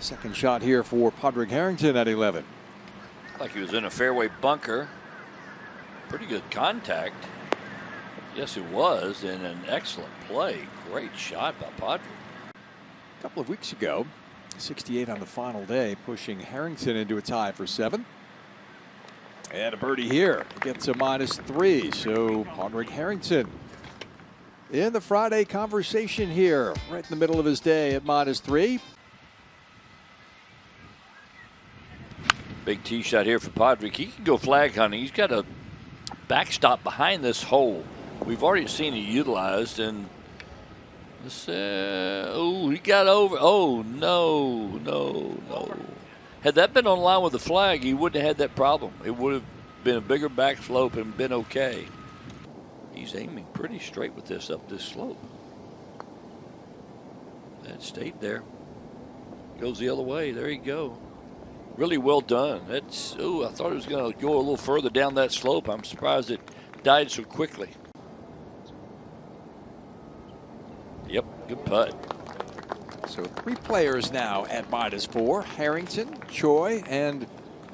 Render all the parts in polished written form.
Second shot here for Padraig Harrington at 11. Like he was in a fairway bunker. Pretty good contact. Yes, it was, and an excellent play. Great shot by Padraig. A couple of weeks ago, 68 on the final day, pushing Harrington into a tie for 7th. And a birdie here. It gets a -3. So Padraig Harrington in the Friday conversation here, right in the middle of his day at -3. Big tee shot here for Padraig. He can go flag hunting. He's got a backstop behind this hole. We've already seen it utilized, and this, oh, he got over. Oh, no. Had that been on line with the flag, he wouldn't have had that problem. It would have been a bigger back slope and been okay. He's aiming pretty straight with this up this slope. That stayed there. Goes the other way. There you go. Really well done. That's, oh, I thought it was going to go a little further down that slope. I'm surprised it died so quickly. Yep, good putt. So 3 players now at -4. Harrington, Choi, and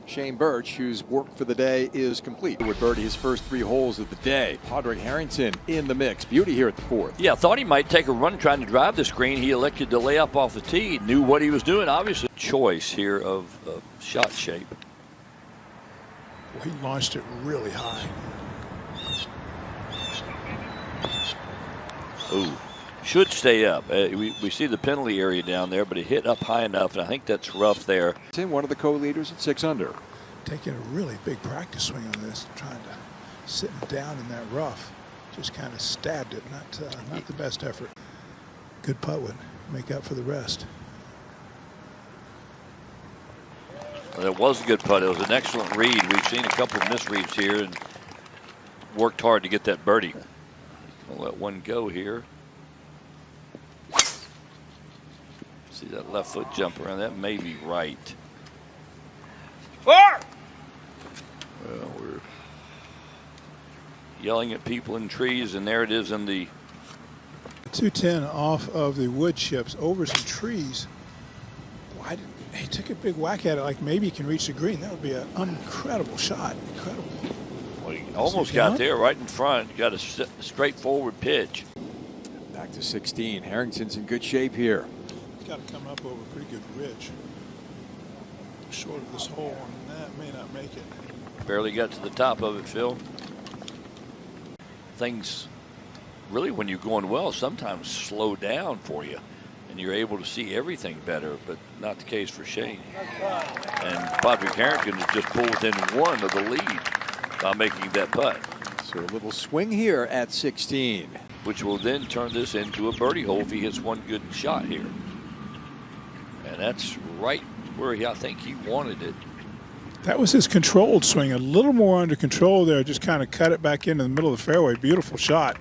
Shane Birch, whose work for the day is complete. Would birdie his first 3 holes of the day. Padraig Harrington in the mix. Beauty here at the 4th. Yeah, thought he might take a run trying to drive this green. He elected to lay up off the tee. Knew what he was doing, obviously. Choice here of shot shape. Well, he launched it really high. Ooh. Should stay up. We see the penalty area down there, but it hit up high enough, and I think that's rough there. One of the co-leaders at 6 under. Taking a really big practice swing on this, trying to sit down in that rough. Just kind of stabbed it. Not the best effort. Good putt would make up for the rest. Well, it was a good putt. It was an excellent read. We've seen a couple of misreads here and worked hard to get that birdie. We'll let one go here. See that left foot jump around. That may be right. Well, we're yelling at people in trees, and there it is in the 210 off of the wood chips over some trees. Why didn't he took a big whack at it? Like maybe he can reach the green. That would be an incredible shot. Incredible. Well, he almost got there right in front. Got a straightforward pitch. Back to 16. Harrington's in good shape here. He's got to come up over a pretty good ridge. Short of this hole, and that may not make it. Barely got to the top of it, Phil. Things really, when you're going well, sometimes slow down for you, and you're able to see everything better, but not the case for Shane. And Padraig Harrington has just pulled within 1 of the lead by making that putt. So a little swing here at 16. Which will then turn this into a birdie hole if he hits one good shot here. And that's right where I think he wanted it. That was his controlled swing. A little more under control there. Just kind of cut it back into the middle of the fairway. Beautiful shot.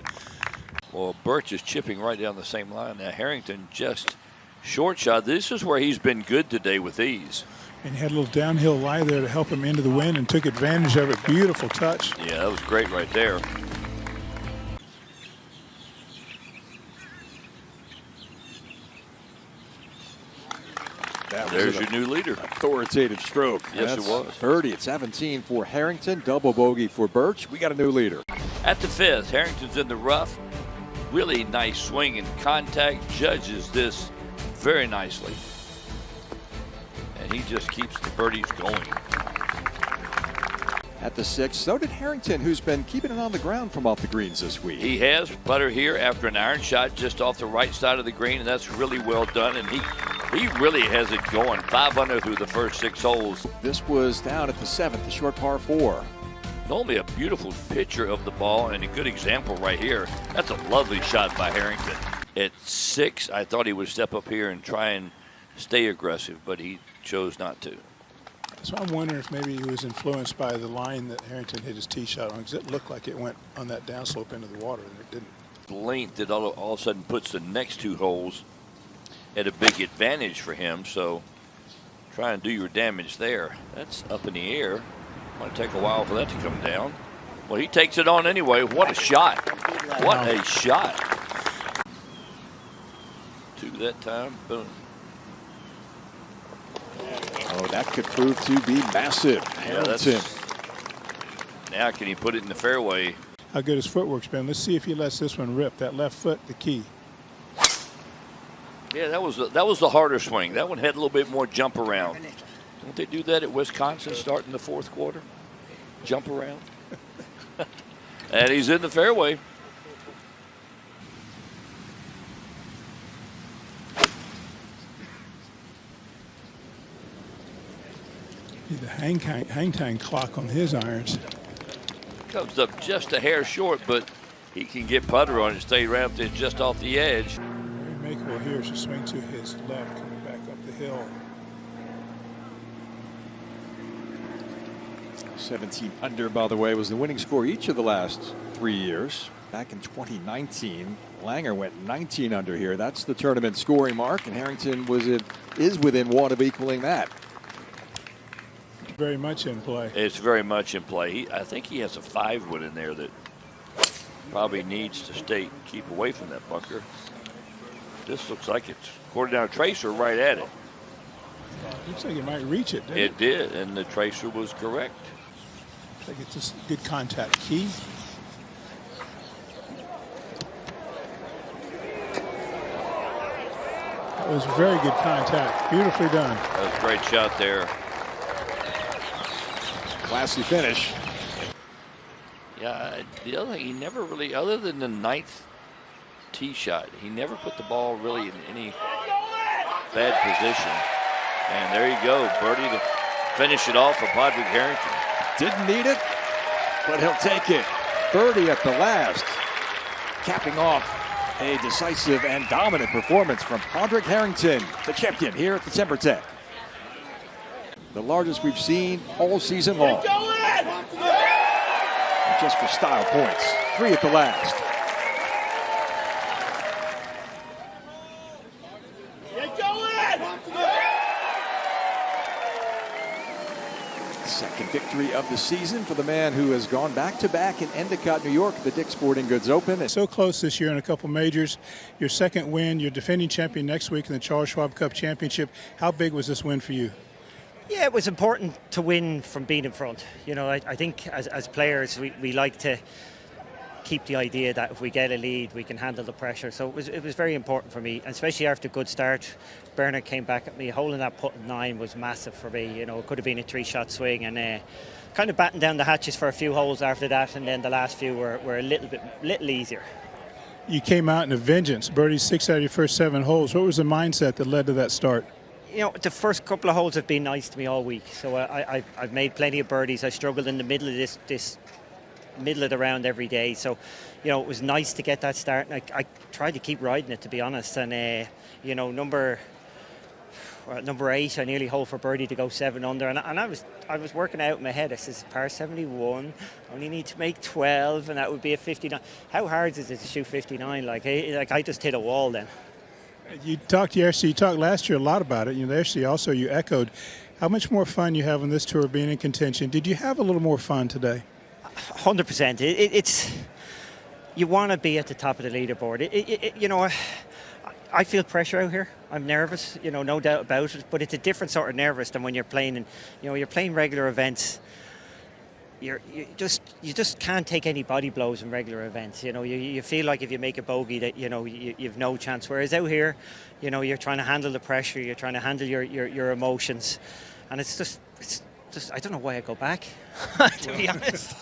Well, Birch is chipping right down the same line. Now Harrington just short shot. This is where he's been good today with these. And he had a little downhill lie there to help him into the wind and took advantage of it. Beautiful touch. Yeah, that was great right there. There's your new leader. Authoritative stroke. Yes, That's it was. birdie at 17 for Harrington. Double bogey for Birch. We got a new leader. At the 5th, Harrington's in the rough. Really nice swing and contact. Judges this very nicely. And he just keeps the birdies going. At the 6th, so did Harrington, who's been keeping it on the ground from off the greens this week. He has. Putter here after an iron shot just off the right side of the green, and that's really well done. And he really has it going. 5 under through the first 6 holes. This was down at the 7th, the short par 4. Not only a beautiful picture of the ball and a good example right here. That's a lovely shot by Harrington. At 6, I thought he would step up here and try and stay aggressive, but he chose not to. So I'm wondering if maybe he was influenced by the line that Harrington hit his tee shot on, because it looked like it went on that downslope into the water, and it didn't. The length that all of a sudden puts the next 2 holes at a big advantage for him, so try and do your damage there. That's up in the air. Might take a while for that to come down. Well, he takes it on anyway. What a shot. What a shot. 2 that time. Boom. Oh, that could prove to be massive. Harrington. Now can he put it in the fairway? How good his footwork's been. Let's see if he lets this one rip. That left foot, the key. Yeah, that was the harder swing. That one had a little bit more jump around. Don't they do that at Wisconsin starting the fourth quarter? Jump around. And he's in the fairway. The hang time clock on his irons. Comes up just a hair short, but he can get putter on it, stay wrapped it just off the edge. Very makeable here is to swing to his left, coming back up the hill. 17 under, by the way, was the winning score each of the last 3 years. Back in 2019, Langer went 19 under here. That's the tournament scoring mark, and Harrington is within one of equaling that. Very much in play. It's very much in play. I think he has a 5-wood in there that probably needs to keep away from that bunker. This looks like it's according down a tracer right at it. Looks like it might reach it. It did, and the tracer was correct. Looks like it's just good contact. Key. That was very good contact. Beautifully done. That was a great shot there. Classy finish. Yeah, the other thing, he never really, other than the 9th tee shot, he never put the ball really in any bad position. And there you go, birdie to finish it off for Padraig Harrington. Didn't need it, but he'll take it. Birdie at the last, capping off a decisive and dominant performance from Padraig Harrington, the champion here at the TimberTech. The largest we've seen all season long. And just for style points, 3 at the last. Second victory of the season for the man who has gone back-to-back in Endicott, New York, the Dick's Sporting Goods Open. So close this year in a couple majors. Your second win, you're defending champion next week in the Charles Schwab Cup Championship. How big was this win for you? Yeah, it was important to win from being in front. You know, I think as players, we like to keep the idea that if we get a lead, we can handle the pressure. So it was very important for me, and especially after a good start. Bernard came back at me. Holding that putt 9 was massive for me. You know, it could have been a 3-shot swing, and kind of batten down the hatches for a few holes after that, and then the last few were a little easier. You came out in a vengeance, birdied 6 out of your first 7 holes. What was the mindset that led to that start? You know, the first couple of holes have been nice to me all week, so I've made plenty of birdies. I struggled in the middle of this middle of the round every day, so you know it was nice to get that start. And I tried to keep riding it, to be honest. And you know, number 8, I nearly holed for birdie to go 7 under, and I was working out in my head. I says, par 71, only need to make 12, and that would be a 59. How hard is it to shoot 59? Like I just hit a wall then. You talked yesterday, you talked last year a lot about it. You know, yesterday also you echoed how much more fun you have on this tour being in contention. Did you have a little more fun today? 100%. It's you want to be at the top of the leaderboard. You know, I feel pressure out here. I'm nervous, you know, no doubt about it. But it's a different sort of nervous than when you're playing. And you know, you're playing regular events. You just can't take any body blows in regular events. You know, you feel like if you make a bogey that you know you've no chance. Whereas out here, you know, you're trying to handle the pressure. You're trying to handle your emotions, and it's just I don't know why I go back. To be honest.